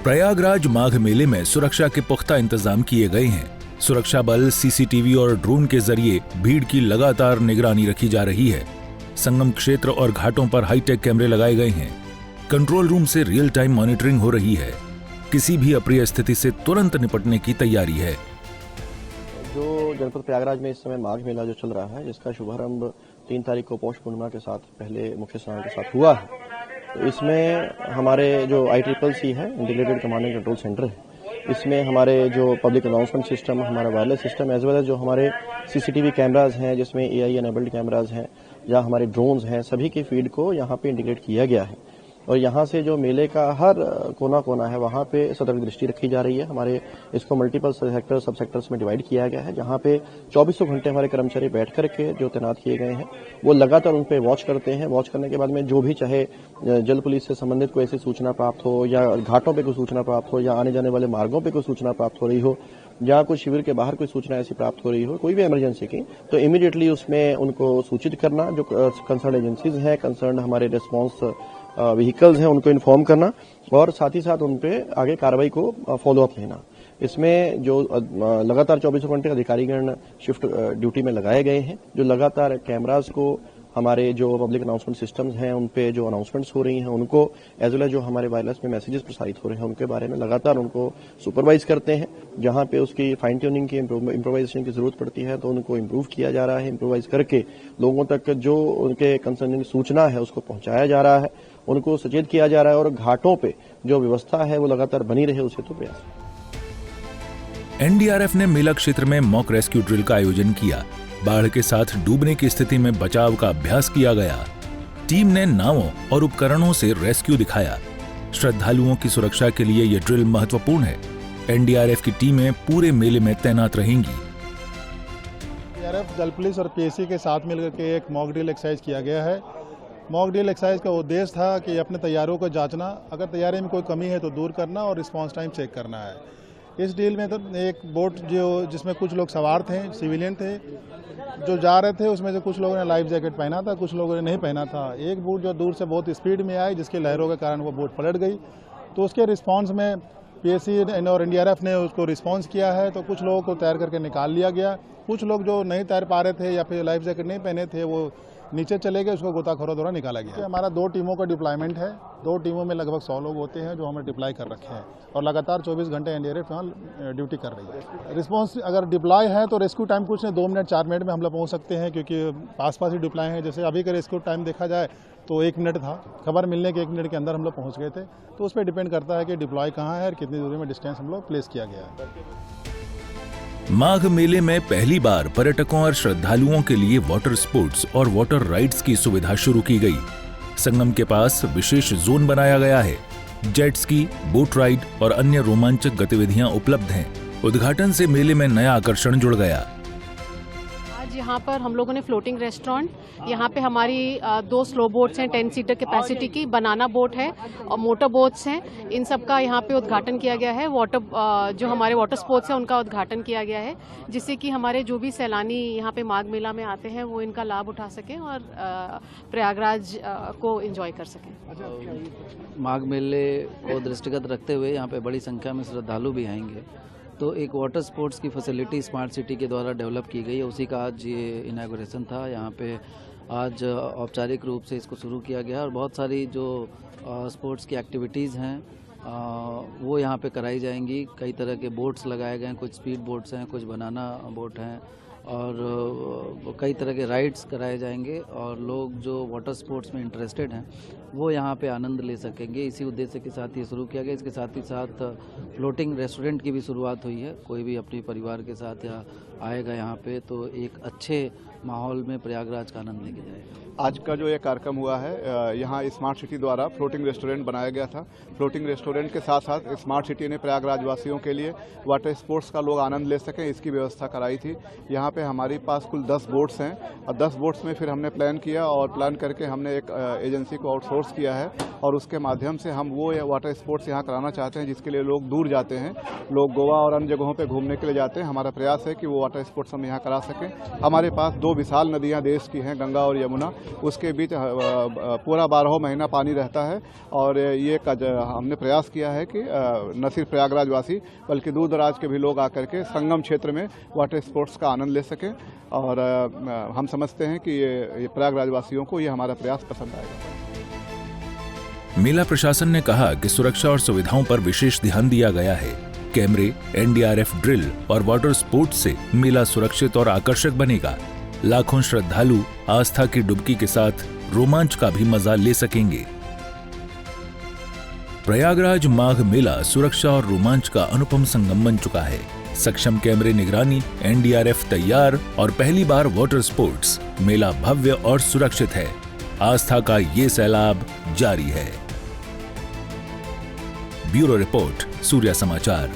प्रयागराज माघ मेले में सुरक्षा के पुख्ता इंतजाम किए गए हैं। सुरक्षा बल, सीसीटीवी और ड्रोन के जरिए भीड़ की लगातार निगरानी रखी जा रही है। संगम क्षेत्र और घाटों पर हाईटेक कैमरे लगाए गए हैं। कंट्रोल रूम से रियल टाइम मॉनिटरिंग हो रही है। किसी भी अप्रिय स्थिति से तुरंत निपटने की तैयारी है। जो जनपद प्रयागराज में इस समय माघ मेला जो चल रहा है, जिसका शुभारंभ 3 तारीख को पौष पूर्णिमा के साथ पहले मुख्य स्नान के साथ हुआ है, तो इसमें हमारे जो ICCC है, integrated command and control centre है, इसमें हमारे जो पब्लिक अनाउंसमेंट सिस्टम, हमारा wireless system, as well as जो हमारे सीसीटीवी कैमराज हैं, जिसमें AI एनेबल्ड कैमराज हैं, या हमारे ड्रोन्स हैं, सभी की फीड को यहाँ पे इंटीग्रेट किया गया है। और यहाँ से जो मेले का हर कोना कोना है, वहाँ पे सतर्क दृष्टि रखी जा रही है। हमारे इसको मल्टीपल सेक्टर सब सेक्टर्स में डिवाइड किया गया है, जहाँ पे 24 घंटे हमारे कर्मचारी बैठ करके जो तैनात किए गए हैं, वो लगातार उन पे वॉच करते हैं। वॉच करने के बाद में जो भी चाहे जल पुलिस से संबंधित कोई ऐसी सूचना प्राप्त हो, या घाटों पे कोई सूचना प्राप्त हो, या आने जाने वाले मार्गों पे कोई सूचना प्राप्त हो रही हो, या कोई शिविर के बाहर कोई सूचना ऐसी प्राप्त हो रही हो, कोई भी इमरजेंसी की, तो इमीडिएटली उसमें उनको सूचित करना। जो कंसर्न एजेंसीज हैं, कंसर्न हमारे रिस्पांस व्हीकल्स हैं, उनको इन्फॉर्म करना, और साथ ही साथ उन पे आगे कार्रवाई को फॉलो अप लेना। इसमें जो लगातार 24 घंटे अधिकारीगण शिफ्ट ड्यूटी में लगाए गए हैं, जो लगातार कैमराज को, हमारे जो पब्लिक अनाउंसमेंट सिस्टम्स हैं, उन पे जो अनाउंसमेंट्स हो रही हैं उनको, एज वेल एज जो हमारे वायरलेस में मैसेजेस प्रसारित हो रहे हैं, उनके बारे में लगातार उनको सुपरवाइज करते हैं। जहां पे उसकी फाइन ट्यूनिंग की, इम्प्रोवाइजेशन की जरूरत पड़ती है, तो उनको इम्प्रूव किया जा रहा है। इम्प्रोवाइज करके लोगों तक जो उनके कंसर्निंग सूचना है उसको पहुंचाया जा रहा है, उनको सचेत किया जा रहा है, और घाटों पे जो व्यवस्था है वो लगातार बनी रहे, उसे तो प्रयास। NDRF ने मेला क्षेत्र में मॉक रेस्क्यू ड्रिल का आयोजन किया। बाढ़ के साथ डूबने की स्थिति में बचाव का अभ्यास किया गया। टीम ने नावों और उपकरणों से रेस्क्यू दिखाया। श्रद्धालुओं की सुरक्षा के लिए यह ड्रिल महत्वपूर्ण है। NDRF की टीमें पूरे मेले में तैनात रहेंगी। NDRF, जल पुलिस और PSC के साथ मिलकर के एक मॉक ड्रिल एक्सरसाइज किया गया है। मॉक ड्रिल एक्सरसाइज का उद्देश्य था कि अपने तैयारों को जांचना, अगर तैयारी में कोई कमी है तो दूर करना, और रिस्पांस टाइम चेक करना है। इस डील में तो एक बोट जिसमें कुछ लोग सवार थे, सिविलियन थे, जो जा रहे थे, उसमें से कुछ लोगों ने लाइफ जैकेट पहना था, कुछ लोगों ने नहीं पहना था। एक बोट जो दूर से बहुत स्पीड में आई, जिसकी लहरों के कारण वो बोट पलट गई, तो उसके रिस्पांस में PSC और NDRF ने उसको रिस्पांस किया है। तो कुछ लोगों को तैर करके निकाल लिया गया। कुछ लोग जो नहीं तैर पा रहे थे या फिर लाइफ जैकेट नहीं पहने थे, वो नीचे चले गए, उसको गोताखोरों द्वारा निकाला गया। हमारा 2 टीमों का डिप्लॉयमेंट है। 2 टीमों में लगभग 100 लोग होते हैं जो हमें डिप्लॉय कर रखे हैं, और लगातार 24 घंटे NDRF यहाँ ड्यूटी कर रही है। रिस्पांस अगर डिप्लॉय है तो रेस्क्यू टाइम कुछ नहीं, 2 मिनट 4 मिनट में हम लोग पहुँच सकते हैं, क्योंकि पास ही डिप्लॉय है। जैसे अभी का रेस्क्यू टाइम देखा जाए तो 1 मिनट था, खबर मिलने के 1 मिनट के अंदर हम लोग पहुँच गए थे। तो उस पर डिपेंड करता है कि डिप्लॉय कहाँ है और कितनी दूरी में डिस्टेंस हम लोग प्लेस किया गया है। माघ मेले में पहली बार पर्यटकों और श्रद्धालुओं के लिए वाटर स्पोर्ट्स और वाटर राइड्स की सुविधा शुरू की गई। संगम के पास विशेष जोन बनाया गया है। जेट स्की, बोट राइड और अन्य रोमांचक गतिविधियां उपलब्ध हैं। उद्घाटन से मेले में नया आकर्षण जुड़ गया। यहाँ पर हम लोगों ने फ्लोटिंग रेस्टोरेंट, यहाँ पे हमारी 2 स्लो बोट्स हैं 10 सीटर कैपेसिटी की, बनाना बोट है और मोटर बोट्स हैं। इन सब का यहाँ पे उद्घाटन किया गया है। जो हमारे वाटर स्पोर्ट्स हैं उनका उद्घाटन किया गया है, जिससे कि हमारे जो भी सैलानी यहाँ पे माघ मेला में आते हैं वो इनका लाभ उठा सकें और प्रयागराज को एंजॉय कर सकें। माघ मेले को दृष्टिगत रखते हुए यहाँ पे बड़ी संख्या में श्रद्धालु भी आएंगे, तो एक वाटर स्पोर्ट्स की फैसिलिटी स्मार्ट सिटी के द्वारा डेवलप की गई है। उसी का आज ये इनॉग्रेशन था। यहाँ पे आज औपचारिक रूप से इसको शुरू किया गया, और बहुत सारी जो स्पोर्ट्स की एक्टिविटीज़ हैं वो यहाँ पे कराई जाएंगी। कई तरह के बोट्स लगाए गए हैं, कुछ स्पीड बोट्स हैं, कुछ बनाना बोट हैं, और कई तरह के राइड्स कराए जाएंगे, और लोग जो वाटर स्पोर्ट्स में इंटरेस्टेड हैं वो यहाँ पे आनंद ले सकेंगे। इसी उद्देश्य के साथ ये शुरू किया गया। इसके साथ ही साथ फ्लोटिंग रेस्टोरेंट की भी शुरुआत हुई है। कोई भी अपने परिवार के साथ या आएगा यहाँ पे तो एक अच्छे माहौल में प्रयागराज का आनंद लेके जाएगा। आज का जो ये कार्यक्रम हुआ है, यहाँ स्मार्ट सिटी द्वारा फ्लोटिंग रेस्टोरेंट बनाया गया था। फ्लोटिंग रेस्टोरेंट के साथ साथ स्मार्ट सिटी ने प्रयागराज वासियों के लिए वाटर स्पोर्ट्स का लोग आनंद ले सकें, इसकी व्यवस्था कराई थी। यहाँ पे हमारे पास कुल 10 बोट्स हैं, और 10 बोट्स में फिर हमने प्लान किया, और प्लान करके हमने एक एजेंसी को आउटसोर्स किया है, और उसके माध्यम से हम वो वाटर स्पोर्ट्स यहाँ कराना चाहते हैं, जिसके लिए लोग दूर जाते हैं। लोग गोवा और अन्य जगहों पर घूमने के लिए जाते हैं। हमारा प्रयास है कि वो वाटर स्पोर्ट्स हम यहाँ करा सकें। हमारे पास 2 विशाल नदियाँ देश की हैं, गंगा और यमुना, उसके बीच पूरा 12 महीना पानी रहता है और ये हमने प्रयास किया है कि न सिर्फ प्रयागराज वासी बल्कि दूर दराज के भी लोग आकर के संगम क्षेत्र में वाटर स्पोर्ट्स का आनंद ले सकें और हम समझते हैं कि ये प्रयागराज वासियों को ये हमारा प्रयास पसंद आएगा। मेला प्रशासन ने कहा कि सुरक्षा और सुविधाओं पर विशेष ध्यान दिया गया है। कैमरे, एनडीआरएफ ड्रिल और वाटर स्पोर्ट्स से मेला सुरक्षित और आकर्षक बनेगा। लाखों श्रद्धालु आस्था की डुबकी के साथ रोमांच का भी मजा ले सकेंगे। प्रयागराज माघ मेला सुरक्षा और रोमांच का अनुपम संगम बन चुका है। सक्षम कैमरे निगरानी, एनडीआरएफ तैयार और पहली बार वाटर स्पोर्ट्स। मेला भव्य और सुरक्षित है। आस्था का ये सैलाब जारी है। ब्यूरो रिपोर्ट, सूर्या समाचार।